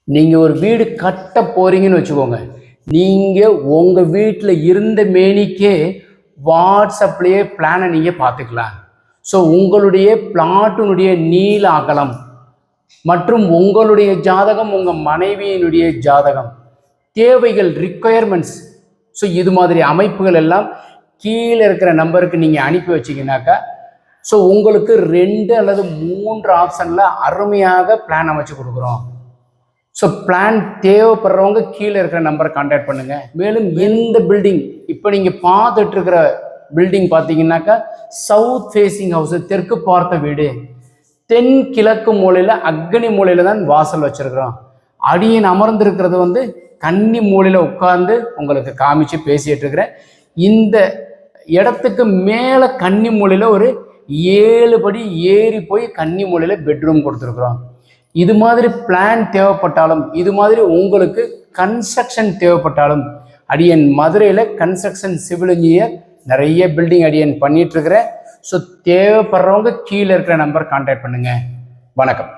நீங்கள் ஒரு வீடு கட்ட போகிறீங்கன்னு வச்சுக்கோங்க. நீங்கள் உங்கள் வீட்டில் இருந்த மேனிக்கே வாட்ஸ்அப்லேயே பிளானை நீங்கள் பார்த்துக்கலாம். ஸோ உங்களுடைய பிளாட்டினுடைய நீள அகலம் மற்றும் உங்களுடைய ஜாதகம், உங்கள் மனைவியினுடைய ஜாதகம், தேவைகள், ரிக்குயர்மெண்ட்ஸ், ஸோ இது மாதிரி அமைப்புகள் எல்லாம் கீழே இருக்கிற நம்பருக்கு நீங்கள் அனுப்பி வச்சிங்கனாக்கா, ஸோ உங்களுக்கு 2 அல்லது 3 ஆப்ஷனில் அருமையாக பிளான் அமைச்சு கொடுக்குறோம். ஸோ பிளான் தேவைப்படுறவங்க கீழே இருக்கிற நம்பரை கான்டாக்ட் பண்ணுங்கள். மேலும் எந்த பில்டிங் இப்போ நீங்கள் பார்த்துட்டு இருக்கிற பில்டிங் பார்த்தீங்கன்னாக்கா சவுத் ஃபேஸிங் ஹவுஸ், தெற்கு பார்த்த வீடு, தென் கிழக்கு மூலையில் அக்னி மூலையில் தான் வாசல் வச்சுருக்கிறோம். அடியன் அமர்ந்திருக்கிறது கன்னி மூலையில் உட்கார்ந்து உங்களுக்கு காமிச்சு பேசிகிட்டு இருக்கிறேன். இந்த இடத்துக்கு மேலே கன்னி மூலையில் ஒரு 7 படி ஏறி போய் கன்னி மூலையில் பெட்ரூம் கொடுத்துருக்குறோம். இது மாதிரி பிளான் தேவைப்பட்டாலும், இது மாதிரி உங்களுக்கு கன்ஸ்ட்ரக்ஷன் தேவைப்பட்டாலும், அடியன் மதுரையில் கன்ஸ்ட்ரக்ஷன் சிவில் இன்ஜினியர் நிறைய பில்டிங் அடியன் பண்ணிட்டு இருக்கிறேன். ஸோ தேவைப்படுறவங்க கீழே இருக்கிற நம்பர் கான்டாக்ட் பண்ணுங்க. வணக்கம்.